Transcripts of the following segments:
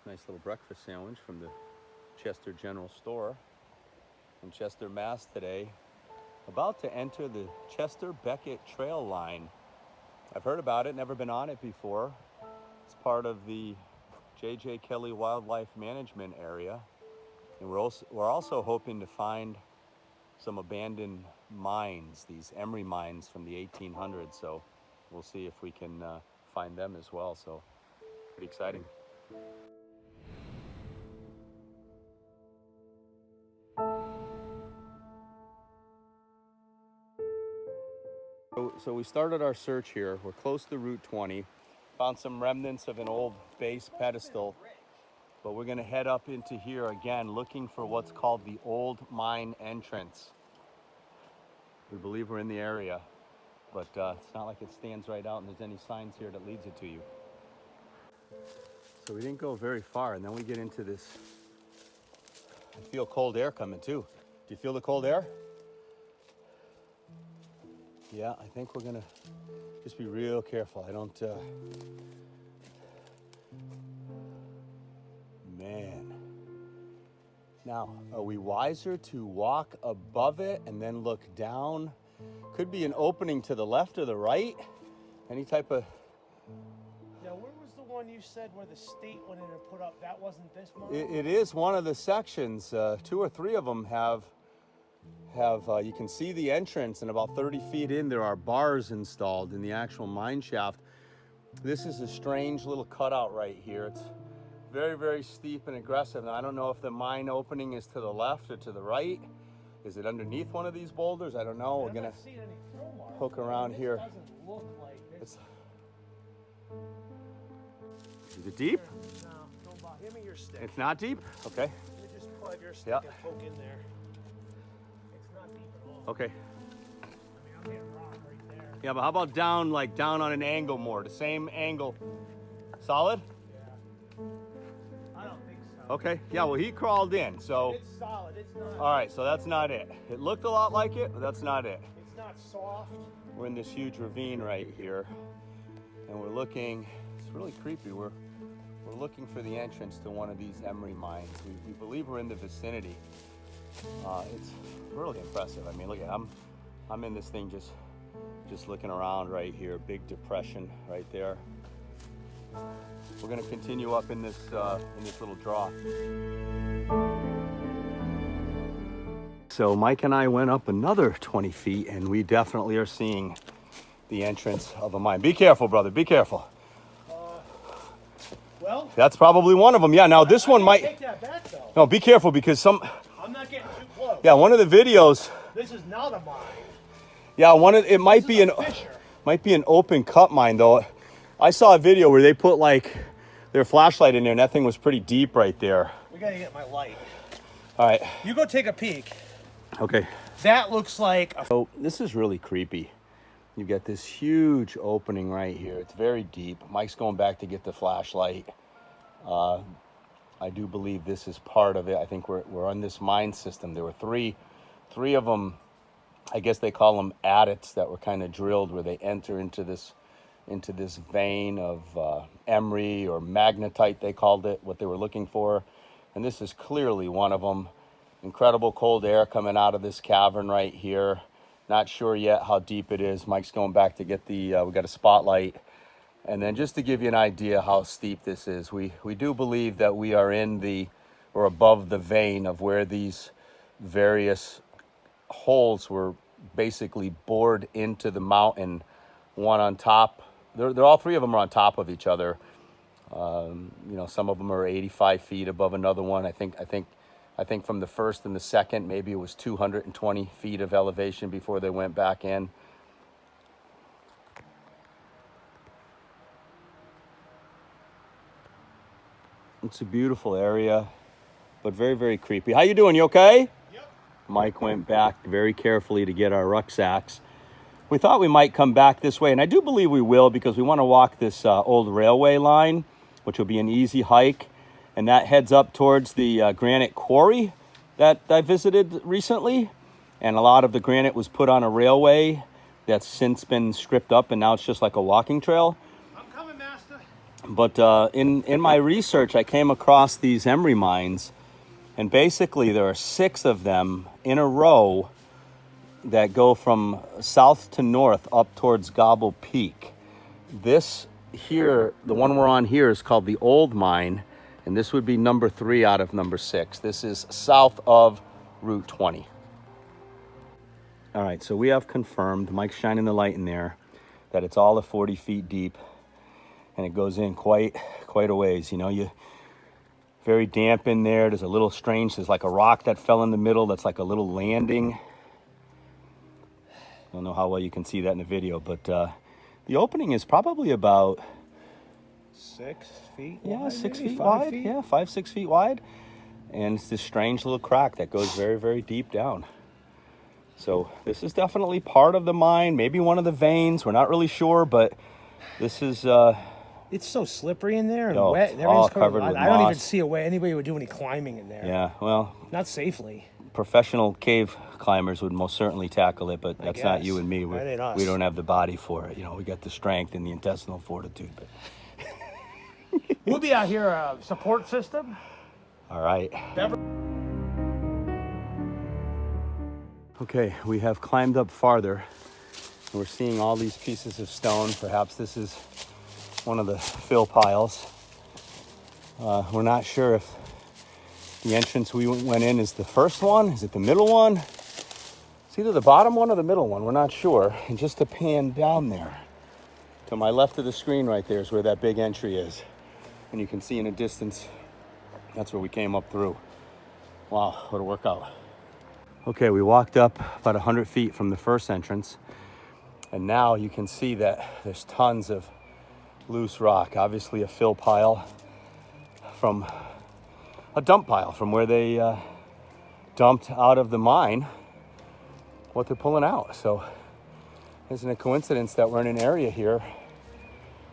Nice little breakfast sandwich from the Chester General Store in Chester, Mass today. About to enter the Chester Becket Trail line. I've heard about it, never been on it before. It's part of the J.J. Kelly Wildlife Management area. And we're also hoping to find some abandoned mines, these Emery mines from the 1800s. So we'll see if we can find them as well. So pretty exciting. So we started our search here. We're close to Route 20. Found some remnants of an old base pedestal. But we're gonna head up into here again, looking for what's called the old mine entrance. We believe we're in the area, but it's not like it stands right out and there's any signs here that leads it to you. So we didn't go very far, and then we get into this. I feel cold air coming too. Do you feel the cold air? Yeah, I think we're gonna just be real careful. I don't, man. Now, are we wiser to walk above it and then look down? Could be an opening to the left or the right. Any type of... Now, where was the one you said where the state went in and put up? That wasn't this mine? It is one of the sections. 2 or 3 of them have you can see the entrance, and about 30 feet in there are bars installed in the actual mine shaft. This is a strange little cutout right here. It's very, very steep and aggressive. Now, I don't know if the mine opening is to the left or to the right. Is it underneath one of these boulders? I don't know. We're gonna hook around here. Doesn't look like Is it deep? No, don't bother. Give me your stick. It's not deep? Okay. You just plug your stick and poke in there. It's not deep at all. Okay. I mean, I'm hitting rock right there. Yeah, but how about down, like down on an angle more? The same angle. Solid? Yeah. I don't think so. Okay. Yeah, well, he crawled in, so. It's solid. It's not. All right, so that's not it. It looked a lot like it, but that's not it. It's not soft. We're in this huge ravine right here, and we're looking. It's really creepy. We're looking for the entrance to one of these Emery mines. We believe we're in the vicinity. It's really impressive. I mean, look at I'm in this thing just looking around right here. Big depression right there. We're gonna continue up in this little draw. So Mike and I went up another 20 feet, and we definitely are seeing the entrance of a mine. Be careful, brother. Be careful. Well, that's probably one of them. Yeah. Now this one might. Take that back though. No, be careful because I'm not getting too close. Yeah, one of the videos. This is not a mine. Yeah, it might be an open cut mine though. I saw a video where they put like their flashlight in there, and that thing was pretty deep right there. We gotta get my light. All right. You go take a peek. Okay. That looks like a... So this is really creepy. You've got this huge opening right here. It's very deep. Mike's going back to get the flashlight. I do believe this is part of it. I think we're on this mine system. There were three of them. I guess they call them adits that were kind of drilled where they enter into this vein of Emery or magnetite, they called it, what they were looking for. And this is clearly one of them. Incredible cold air coming out of this cavern right here. Not sure yet how deep it is. Mike's going back to get we got a spotlight. And then just to give you an idea how steep this is, we do believe that we are or above the vein of where these various holes were basically bored into the mountain, one on top. They're all 3 of them are on top of each other. Some of them are 85 feet above another one. I think from the first and the second, maybe it was 220 feet of elevation before they went back in. It's a beautiful area, but very, very creepy. How you doing? You okay? Yep. Mike went back very carefully to get our rucksacks. We thought we might come back this way, and I do believe we will because we want to walk this old railway line, which will be an easy hike. And that heads up towards the granite quarry that I visited recently. And a lot of the granite was put on a railway that's since been stripped up, and now it's just like a walking trail. I'm coming, master. But in my research, I came across these Emery mines, and basically there are 6 of them in a row that go from south to north up towards Gobble Peak. This here, the one we're on here, is called the Old Mine, and this would be number 3 out of number 6. This is south of Route 20. All right, so we have confirmed, Mike's shining the light in there, that it's all of 40 feet deep, and it goes in quite a ways. You know, you very damp in there. There's a little strange, there's like a rock that fell in the middle that's like a little landing. I don't know how well you can see that in the video, but the opening is probably about 6 feet yeah, wide, 6 maybe feet 5 wide. feet? Yeah, 5-6 feet wide. And it's this strange little crack that goes very deep down. So this is definitely part of the mine, maybe one of the veins. We're not really sure, but this is It's so slippery in there and Oh, wet. And all everything's covered with I don't even moss. see a way anybody would do any climbing in there. yeah, well, Not safely. professional cave climbers would most certainly tackle it, but that's not guess. you and me. That ain't us. We don't have the body for it. You know, we got the strength and the intestinal fortitude. But We'll be out here a support system. all right. Okay, we have climbed up farther. We're seeing all these pieces of stone. Perhaps this is one of the fill piles. We're not sure if the entrance we went in is the first one. Is it the middle one? It's either the bottom one or the middle one. We're not sure. And just to pan down there, to my left of the screen right there is where that big entry is. And you can see in a distance, that's where we came up through. Wow, what a workout. Okay, we walked up about 100 feet from the first entrance. And now you can see that there's tons of loose rock. Obviously a fill pile from a dump pile from where they dumped out of the mine what they're pulling out. So isn't it a coincidence that we're in an area here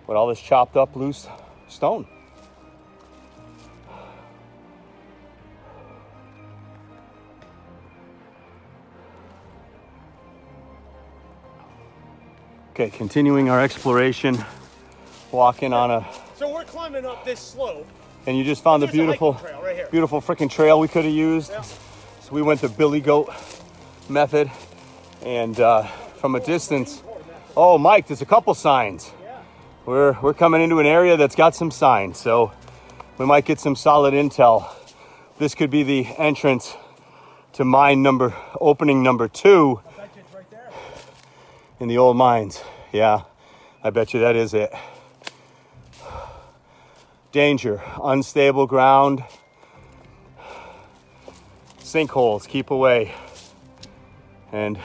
with all this chopped up loose stone? Okay, continuing our exploration, walking on a, So we're climbing up this slope. and you just found the There's a beautiful, hiking trail right here. beautiful freaking trail we could have used. Yeah. So we went the billy goat method, and from a distance, oh, Mike, there's a couple signs. Yeah. We're coming into an area that's got some signs, so we might get some solid intel. This could be the entrance to opening number 2 I bet you it's right there. in the old mines. Yeah, I bet you that is it. Danger, unstable ground, sinkholes, keep away. And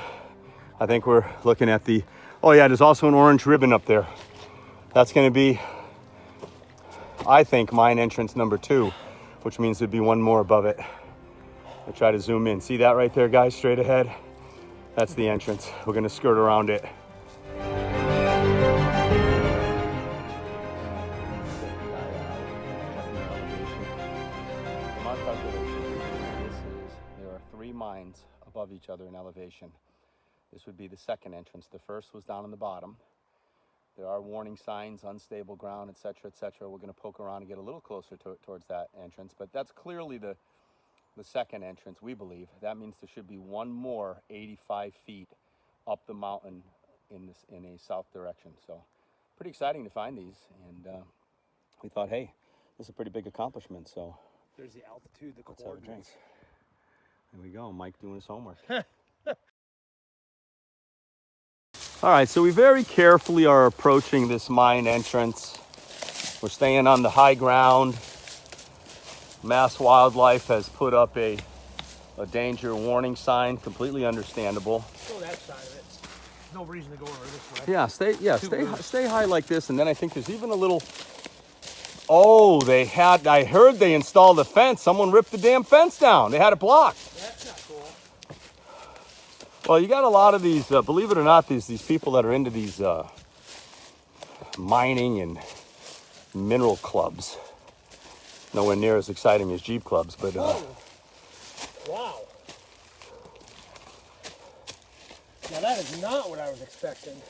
I think we're looking at the, oh yeah, there's also an orange ribbon up there. That's gonna be, I think, mine entrance number 2, which means there'd be one more above it. I'll try to zoom in. See that right there, guys, straight ahead? That's the entrance. We're gonna skirt around it. There are 3 mines above each other in elevation. This would be the second entrance. The first was down on the bottom. There are warning signs, unstable ground, etc., etc. We're going to poke around and get a little closer towards that entrance, but that's clearly the second entrance, we believe. That means there should be one more 85 feet up the mountain in a south direction. So pretty exciting to find these, and we thought, hey, this is a pretty big accomplishment, so There's the altitude, the let's have a drink. coordinates. There we go, Mike doing his homework. All right, so we very carefully are approaching this mine entrance. We're staying on the high ground. Mass Wildlife has put up a danger warning sign, completely understandable. Go that side of it. There's no reason to go over this way. Yeah, stay high like this, and then I think there's even a little. Oh, I heard they installed a fence. Someone ripped the damn fence down. They had it blocked. That's not cool. Well, you got a lot of these, believe it or not, these people that are into these mining and mineral clubs. Nowhere near as exciting as Jeep clubs, but Wow. Now that is not what I was expecting.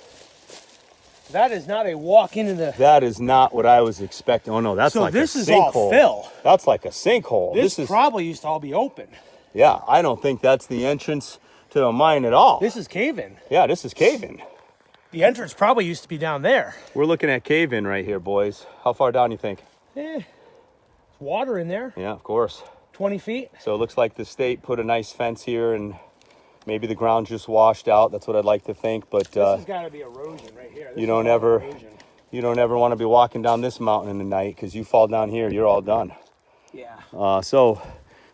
That is not a walk into the... That is not what I was expecting. Oh no, that's So like this a is all sinkhole. fill. That's like a sinkhole. This is probably used to all be open. Yeah, I don't think that's the entrance to a mine at all. This is cave-in. Yeah, this is cave-in. The entrance probably used to be down there. We're looking at cave-in right here, boys. How far down you think? There's water in there. Yeah, of course. 20 feet. So it looks like the state put a nice fence here and maybe the ground just washed out. That's what I'd like to think, but This has got to be erosion right here. This you don't ever want to be walking down this mountain in the night because you fall down here, you're all done. Yeah. So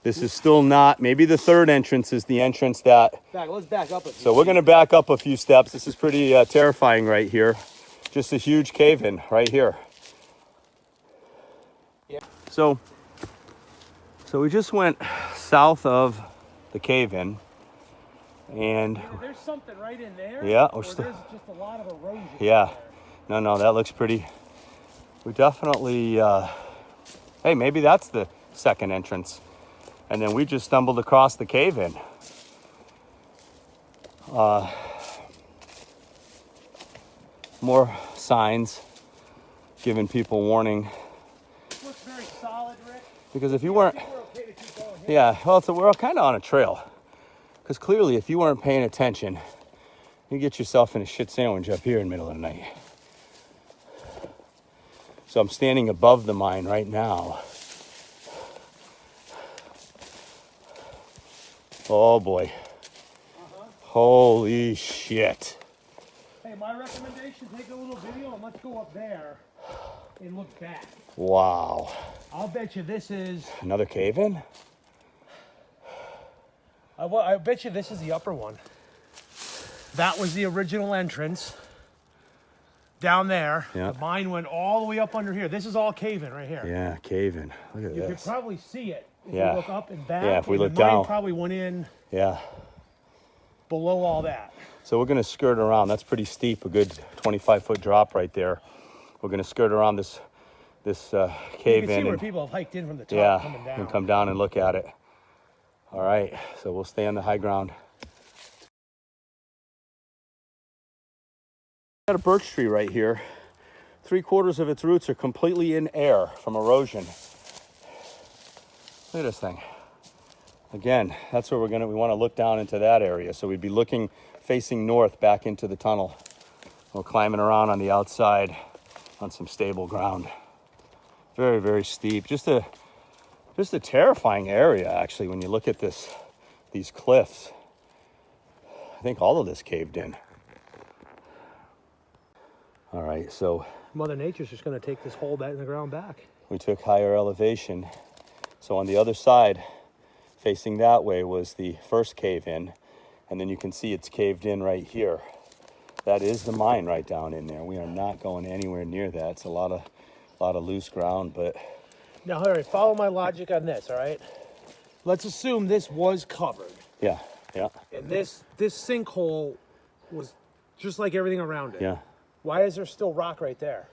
this is still not, maybe the third entrance is the entrance that... Let's back up a few. So we're going to back up a few steps. This is pretty terrifying right here. Just a huge cave-in right here. Yeah. So we just went south of the cave-in. And Either there's something right in there. yeah, or there's just a lot of erosion. Yeah. There. No, that looks pretty. We definitely, hey, maybe that's the second entrance. And then we just stumbled across the cave-in. More signs giving people warning. It looks very solid, Rick. Because if you weren't, I think we're okay to keep going here. yeah, well, we're kind of on a trail. Because clearly, if you weren't paying attention, you get yourself in a shit sandwich up here in the middle of the night. So I'm standing above the mine right now. Oh boy. Holy shit. Hey, my recommendation, take a little video and let's go up there and look back. Wow. I'll bet you this is... Another cave-in? I bet you this is the upper one. That was the original entrance. Down there. Yeah. The mine went all the way up under here. This is all cave-in right here. Yeah, cave-in. Look at You could this. probably see it if Yeah. you look up and back. Yeah, if we and look the mine down. probably went in Yeah. below all that. So we're gonna skirt around. That's pretty steep, a good 25-foot drop right there. We're gonna skirt around this You cave-in. can see where and- people have hiked in from the top yeah, coming down. and come down and look at it. All right, so we'll stay on the high ground. Got a birch tree right here. 3/4 of its roots are completely in air from erosion. Look at this thing. Again, that's where we want to look down into that area. So we'd be looking, facing north back into the tunnel. We're climbing around on the outside on some stable ground. Very, very steep. Just a terrifying area, actually, when you look at these cliffs. I think all of this caved in. All right, so Mother Nature's just going to take this hole back in the ground back. we took higher elevation. So on the other side, facing that way, was the first cave in, and then you can see it's caved in right here. That is the mine right down in there. We are not going anywhere near that. It's a lot of loose ground, but Now, Harry, follow my logic on this, all right? Let's assume this was covered. yeah, And this sinkhole was just like everything around it. yeah. Why is there still rock right there?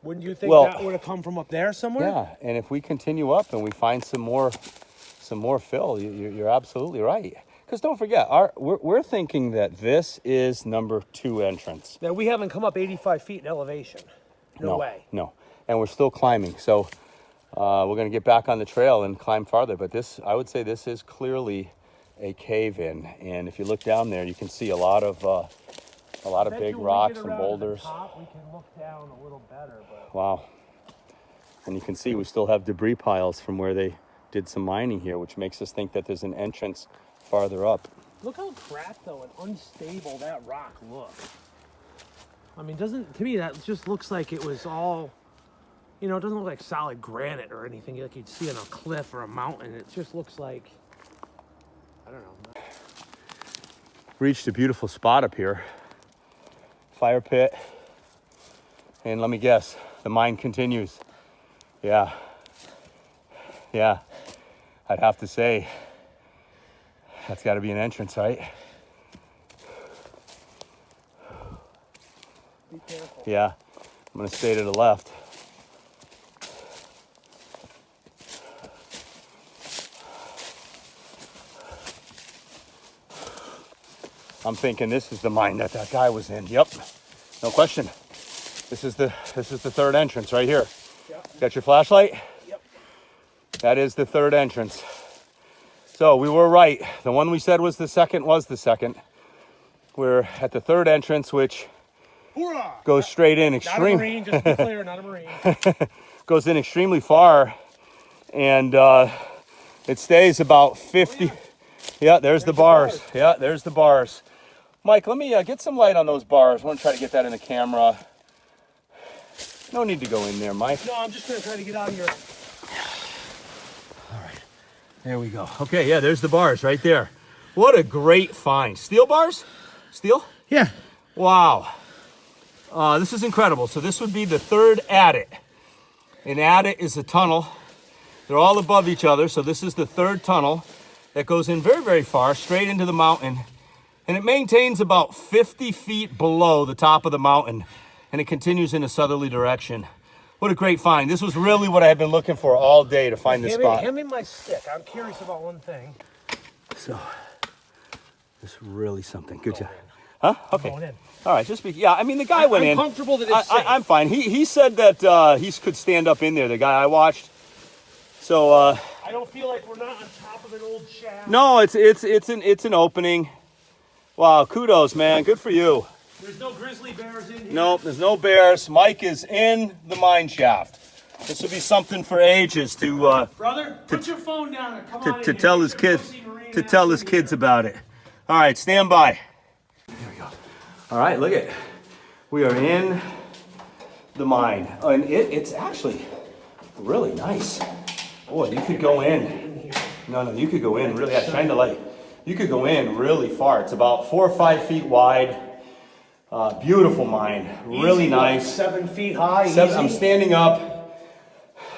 Wouldn't you think Well, that would have come from up there somewhere? Yeah, and if we continue up and we find some more fill, you're absolutely right. Because don't forget, we're thinking that this is number 2 entrance. Now, we haven't come up 85 feet in elevation. No way. No, and we're still climbing. So we're going to get back on the trail and climb farther. But I would say this is clearly a cave-in. And if you look down there, you can see a lot of big rocks and boulders. We can look down a little better, but Wow. And you can see we still have debris piles from where they did some mining here, which makes us think that there's an entrance farther up. look how cracked though and unstable that rock looks. I mean, to me that just looks like it was all, it doesn't look like solid granite or anything like you'd see on a cliff or a mountain. It just looks like, I don't know. Reached a beautiful spot up here. Fire pit. And let me guess, the mine continues. Yeah. I'd have to say, that's got to be an entrance, right? Be careful. Yeah. I'm going to stay to the left. I'm thinking this is the mine that guy was in. Yep. No question. This is the third entrance right here. Yep. Got your flashlight? Yep. That is the third entrance. So we were right. The one we said was the second was the second. We're at the third entrance, which Hoorah! goes straight in Not a Marine, just to be clear, not a Marine. goes in extremely far, and it stays about 50. Yeah, there's the bars. Yeah, there's the bars. Mike, let me get some light on those bars. I want to try to get that in the camera. No need to go in there, Mike. No, I'm just going to try to get out of here. All right, there we go. Okay, yeah, there's the bars right there. What a great find. Steel bars? Steel? Yeah. Wow. This is incredible. So this would be the third adit. An adit is a tunnel. They're all above each other. So this is the third tunnel that goes in very, very far, straight into the mountain. And it maintains about 50 feet below the top of the mountain. And it continues in a southerly direction. What a great find. This was really what I had been looking for all day to find this spot. Hand me my stick. I'm curious about one thing. So, this is really something. Good job. Huh? Okay. Going in. All right, just be, yeah, I mean, the guy went in. I'm comfortable that it's safe. I'm fine. He said that he could stand up in there, the guy I watched. So, I don't feel like we're not on top of an old shaft. no, it's an opening. Wow, kudos, man. Good for you. There's no grizzly bears in here. No, there's no bears. Mike is in the mine shaft. This will be something for ages to Brother, put your phone down and come on in to here. tell his kids about it. All right, stand by. Here we go. All right, look at, we are in the mine, and it's actually really nice. Boy, you could go in. No, you could go in really. Yeah, shine the light. You could go in really far. It's about 4 or 5 feet wide. Beautiful mine, really nice. 7 feet high. I'm standing up.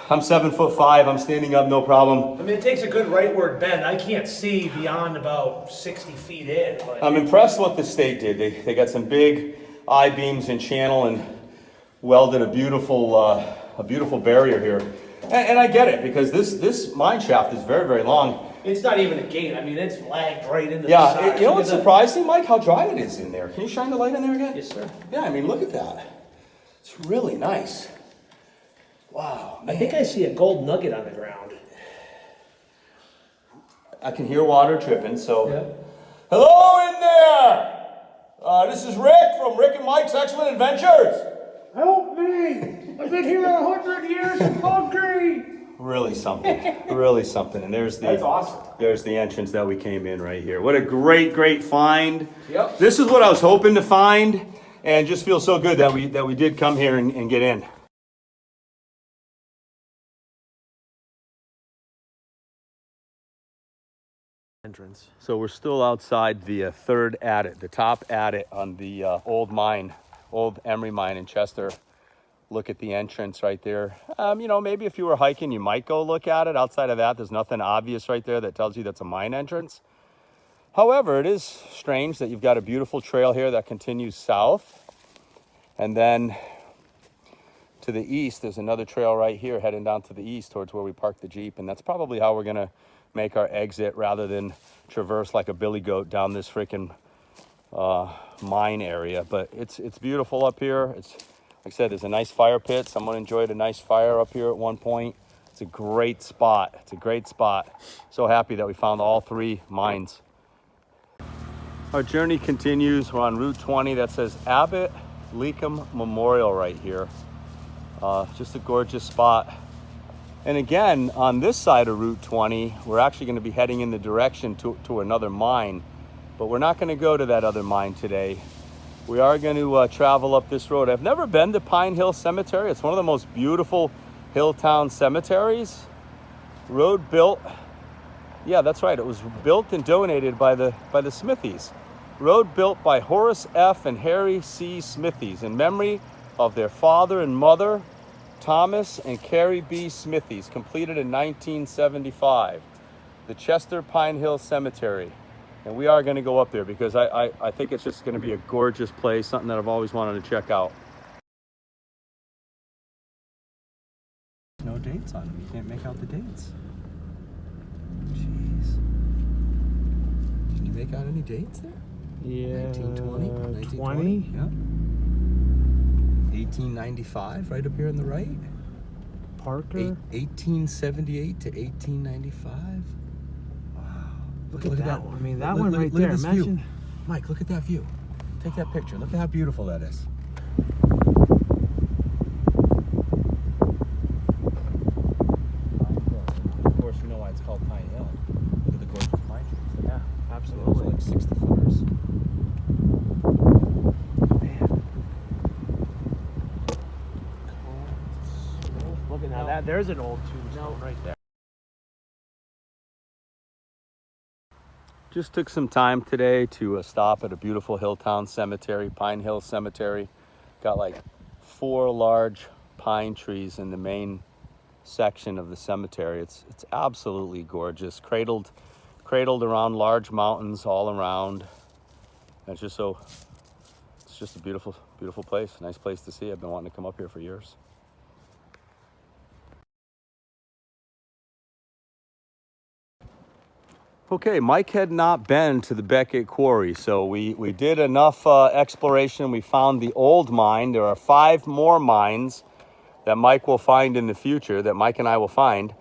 I'm 7'5". I'm standing up, no problem. I mean, it takes a good rightward bend. I can't see beyond about 60 feet in. But I'm impressed what the state did. They got some big I-beams and channel and welded a beautiful barrier here. And I get it, because this mine shaft is very, very long. It's not even a gate. I mean, it's lagged right into the side. Yeah, you know what's surprising, Mike? How dry it is in there. Can you shine the light in there again? Yes, sir. Yeah, I mean, look at that. It's really nice. Wow, man. I think I see a gold nugget on the ground. I can hear water dripping, so. Yeah. Hello in there! This is Rick from Rick and Mike's Excellent Adventures. Help me! I've been here 100 years in concrete! Really something, really something. And there's That's awesome. There's the entrance that we came in right here. What a great, great find. Yep. This is what I was hoping to find, and just feel so good that we did come here and get in. Entrance. So we're still outside the third adit, the top adit on the old Emery mine in Chester. Look at the entrance right there. You know, maybe if you were hiking, you might go look at it. Outside of that, there's nothing obvious right there that tells you that's a mine entrance. However, it is strange that you've got a beautiful trail here that continues south. And then to the east, there's another trail right here heading down to the east towards where we parked the Jeep. And that's probably how we're gonna make our exit, rather than traverse like a billy goat down this freaking mine area. But it's beautiful up here. It's, like I said, there's a nice fire pit. Someone enjoyed a nice fire up here at one point. It's a great spot. It's a great spot. So happy that we found all 3 mines. Our journey continues. We're on Route 20. That says Abbott Leacom Memorial right here. Just a gorgeous spot. And again, on this side of Route 20, we're actually going to be heading in the direction to another mine. But we're not going to go to that other mine today. We are going to travel up this road. I've never been to Pine Hill Cemetery. It's one of the most beautiful hilltown cemeteries. Road built, yeah, that's right. It was built and donated by the Smithies. Road built by Horace F. and Harry C. Smithies in memory of their father and mother, Thomas and Carrie B. Smithies, completed in 1975. The Chester Pine Hill Cemetery. And we are going to go up there because I think it's just going to be a gorgeous place, something that I've always wanted to check out. No dates on them. You can't make out the dates. Jeez. Can you make out any dates there? Yeah. 1920? 20? Yeah. 1895, right up here on the right. Parker. 1878 to 1895. Wow. Look at that one. I mean, that one Look right at there. this Imagine. view. Mike, look at that view. Take that picture. Look at how beautiful that is. Of course, you know why it's called Pine Hill. Look at the gorgeous pine trees. Yeah, absolutely. Like 60 footers. Man. Look at that. There's an old tombstone right there. Just took some time today to stop at a beautiful Hilltown cemetery, Pine Hill Cemetery. Got like 4 large pine trees in the main section of the cemetery. It's absolutely gorgeous. Cradled around large mountains all around. And it's just a beautiful place. Nice place to see. I've been wanting to come up here for years. Okay, Mike had not been to the Becket Quarry, so we did enough exploration. We found the old mine. There are 5 more mines that Mike will find in the future, that Mike and I will find.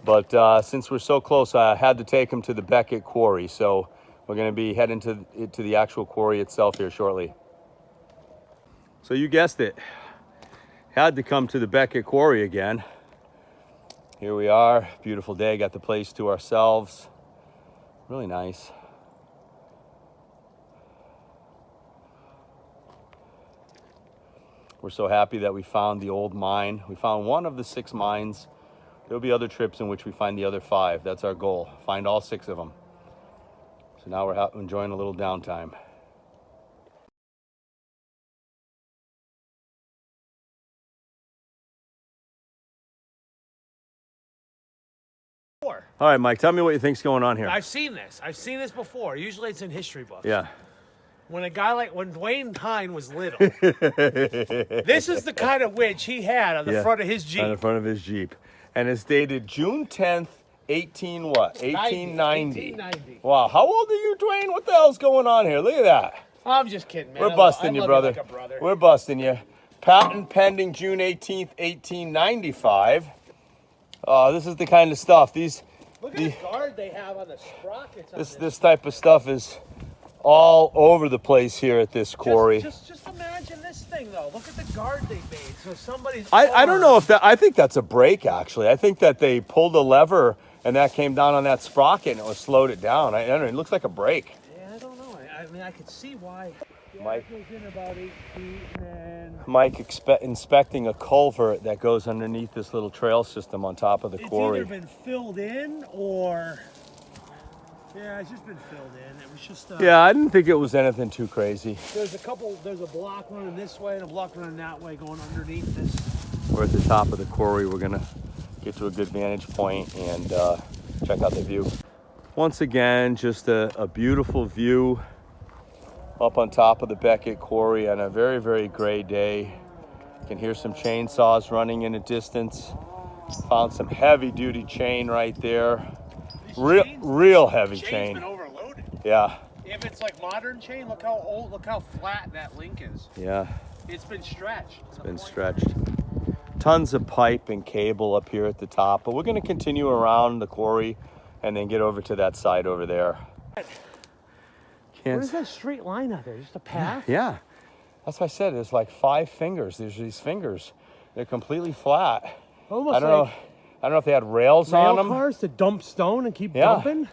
But since we're so close, I had to take him to the Becket Quarry. So we're going to be heading to the actual quarry itself here shortly. So you guessed it. Had to come to the Becket Quarry again. Here we are, beautiful day, got the place to ourselves. Really nice. We're so happy that we found the old mine. We found one of the 6 mines. There'll be other trips in which we find the other 5. That's our goal, find all 6 of them. So now we're enjoying a little downtime. All right, Mike, tell me what you think's going on here. I've seen this. I've seen this before. Usually it's in history books. Yeah. When Dwayne Hine was little, this is the kind of witch he had on the front of his Jeep. On the front of his Jeep. And it's dated June 10th, 1890. Wow, how old are you, Dwayne? What the hell's going on here? Look at that. I'm just kidding, man. We're busting you, brother. Like a brother. We're busting you. Patent pending June 18th, 1895. This is the kind of stuff. Look at the guard they have on the sprockets. This type of stuff is all over the place here at this quarry. Just imagine this thing, though. Look at the guard they made. So somebody's. I don't know if that. I think that's a brake, actually. I think that they pulled a lever and that came down on that sprocket and it slowed it down. I don't know. It looks like a brake. Yeah, I don't know. I mean, I could see why. Mike goes in about 8 feet, and then Mike inspecting a culvert that goes underneath this little trail system on top of the quarry. It's either been filled in or. Yeah, it's just been filled in. It was just. Yeah, I didn't think it was anything too crazy. There's a block running this way and a block running that way going underneath this. We're at the top of the quarry. We're gonna get to a good vantage point and check out the view. Once again, just a beautiful view up on top of the Becket Quarry on a very, very gray day. You can hear some chainsaws running in the distance. Found some heavy duty chain right there. Real heavy chain. Been overloaded. Yeah. If it's like modern chain, look how flat that link is. Yeah. It's been stretched. It's been stretched. Tons of pipe and cable up here at the top, but we're going to continue around the quarry and then get over to that side over there. What is that straight line out there? Just a path? Yeah. That's what I said. There's like 5 fingers. There's these fingers. They're completely flat. Almost I don't know if they had rails on them. Cars to dump stone and keep dumping.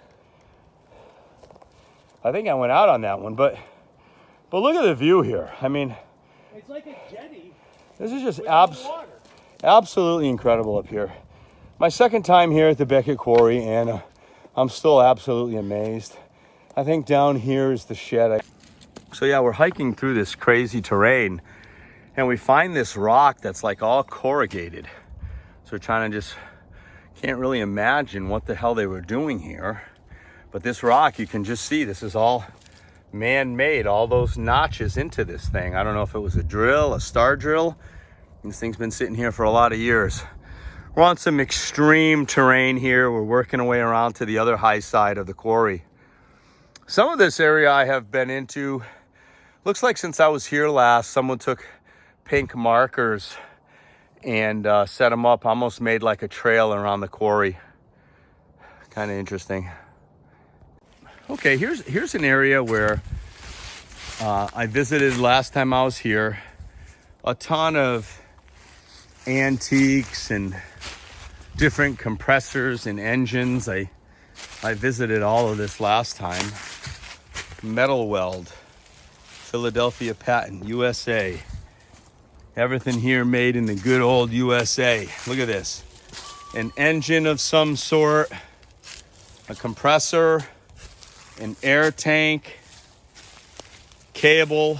I think I went out on that one, but look at the view here. I mean, it's like a jetty. This is just absolutely incredible up here. My second time here at the Becket Quarry, and I'm still absolutely amazed. I think down here is the shed. So yeah, we're hiking through this crazy terrain, and we find this rock that's like all corrugated. So we're trying to can't really imagine what the hell they were doing here. But this rock, you can just see, this is all man-made, all those notches into this thing. I don't know if it was a drill, a star drill. This thing's been sitting here for a lot of years. We're on some extreme terrain here. We're working our way around to the other high side of the quarry. Some of this area I have been into. Looks like since I was here last, someone took pink markers and set them up. Almost made like a trail around the quarry. Kind of interesting. Okay, here's an area where I visited last time I was here. A ton of antiques and different compressors and engines. I visited all of this last time. Metal weld, Philadelphia patent, USA. Everything here made in the good old USA. Look at this. An engine of some sort, a compressor, an air tank, cable,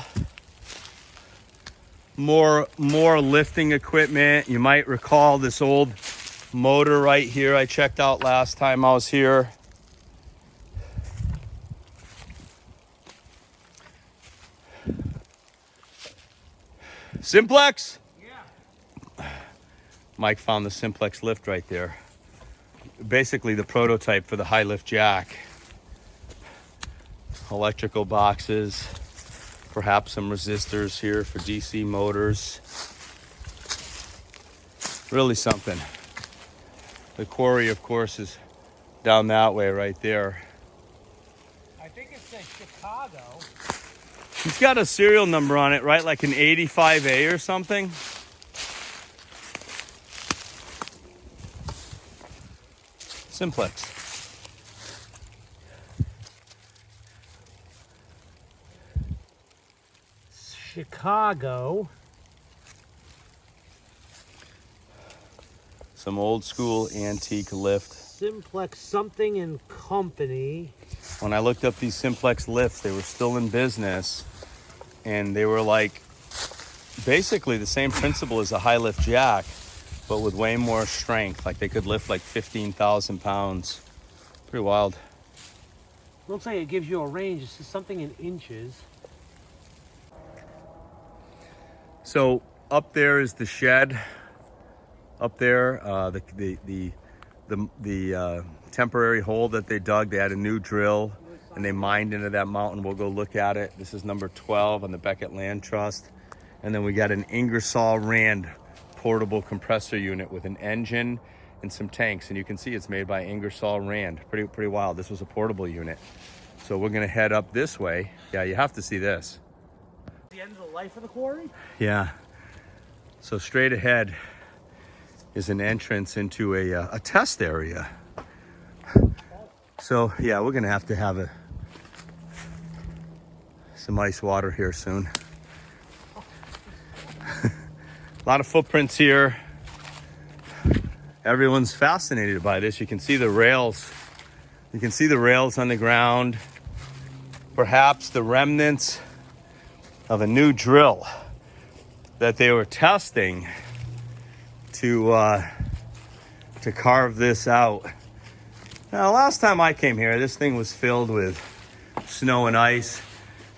more lifting equipment. You might recall this old motor right here I checked out last time I was here. Simplex? Yeah. Mike found the Simplex lift right there. Basically the prototype for the high lift jack. Electrical boxes, perhaps some resistors here for DC motors. Really something. The quarry, of course, is down that way right there. I think it says Chicago. He's got a serial number on it, right? Like an 85A or something. Simplex. Chicago. Some old school antique lift. Simplex something and company. When I looked up these Simplex lifts, they were still in business. And they were like basically the same principle as a high lift jack, but with way more strength. Like they could lift like 15,000 pounds. Pretty wild. Looks like it gives you a range. This is something in inches. So up there is the shed. Up there, the temporary hole that they dug. They had a new drill and they mined into that mountain. We'll go look at it. This is number 12 on the Becket Land Trust. And then we got an Ingersoll Rand portable compressor unit with an engine and some tanks. And you can see it's made by Ingersoll Rand. Pretty wild. This was a portable unit. So we're gonna head up this way. Yeah, you have to see this. The end of the life of the quarry? Yeah. So straight ahead is an entrance into a test area. So yeah, we're gonna have to have some ice water here soon. A lot of footprints here. Everyone's fascinated by this. You can see the rails. You can see the rails on the ground. Perhaps the remnants of a new drill that they were testing to carve this out. Now, last time I came here, this thing was filled with snow and ice.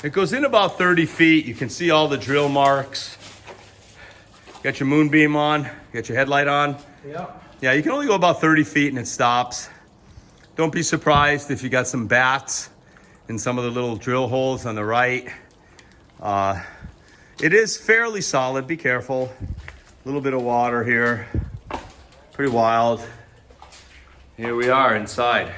It goes in about 30 feet. You can see all the drill marks. Got your moonbeam on, got your headlight on. Yeah. Yeah, you can only go about 30 feet and it stops. Don't be surprised if you got some bats in some of the little drill holes on the right. It is fairly solid, be careful. A little bit of water here, pretty wild. Here we are inside.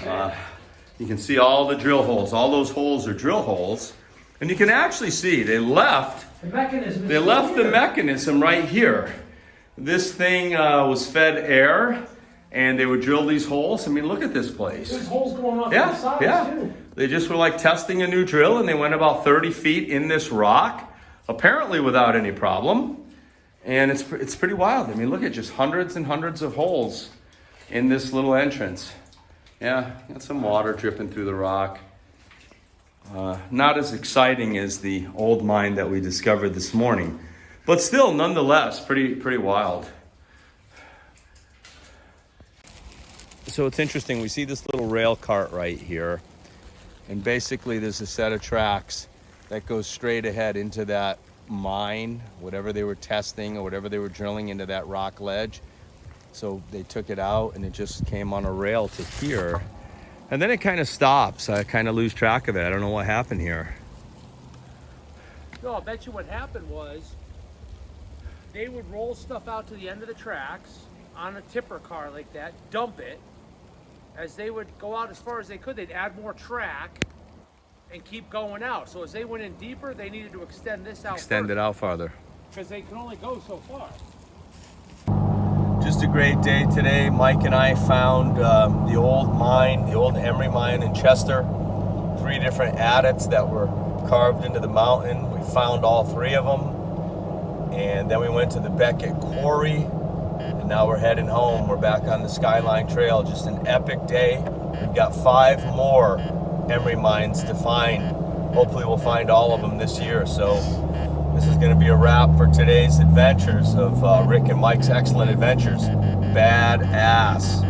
You can see all the drill holes. All those holes are drill holes. And you can actually see they left the mechanism right here. This thing was fed air and they would drill these holes. I mean, look at this place. There's holes going off the sides too. They just were like testing a new drill and they went about 30 feet in this rock, apparently without any problem. And it's pretty wild. I mean, look at just hundreds and hundreds of holes in this little entrance. Yeah, got some water dripping through the rock. Not as exciting as the old mine that we discovered this morning, but still, nonetheless, pretty wild. So it's interesting, we see this little rail cart right here, and basically there's a set of tracks that goes straight ahead into that mine, whatever they were testing or whatever they were drilling into that rock ledge. So they took it out and it just came on a rail to here. And then it kind of stops. I kind of lose track of it. I don't know what happened here. No, I bet you what happened was they would roll stuff out to the end of the tracks on a tipper car like that, dump it. As they would go out as far as they could, they'd add more track and keep going out. So as they went in deeper, they needed to extend this out. Extend it out farther. Because they can only go so far. Just a great day today. Mike and I found the old mine, the old Emery mine in Chester. 3 different adits that were carved into the mountain. We found all 3 of them. And then we went to the Becket Quarry. And now we're heading home. We're back on the Skyline Trail. Just an epic day. We've got 5 more Emery mines to find. Hopefully we'll find all of them this year. So this is going to be a wrap for today's adventures of Rick and Mike's excellent adventures. Badass.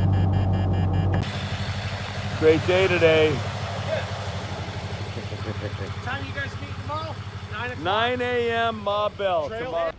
Great day today. What time you guys meet tomorrow? 9 o'clock. 9 a.m. Ma Bell Trailhead? tomorrow.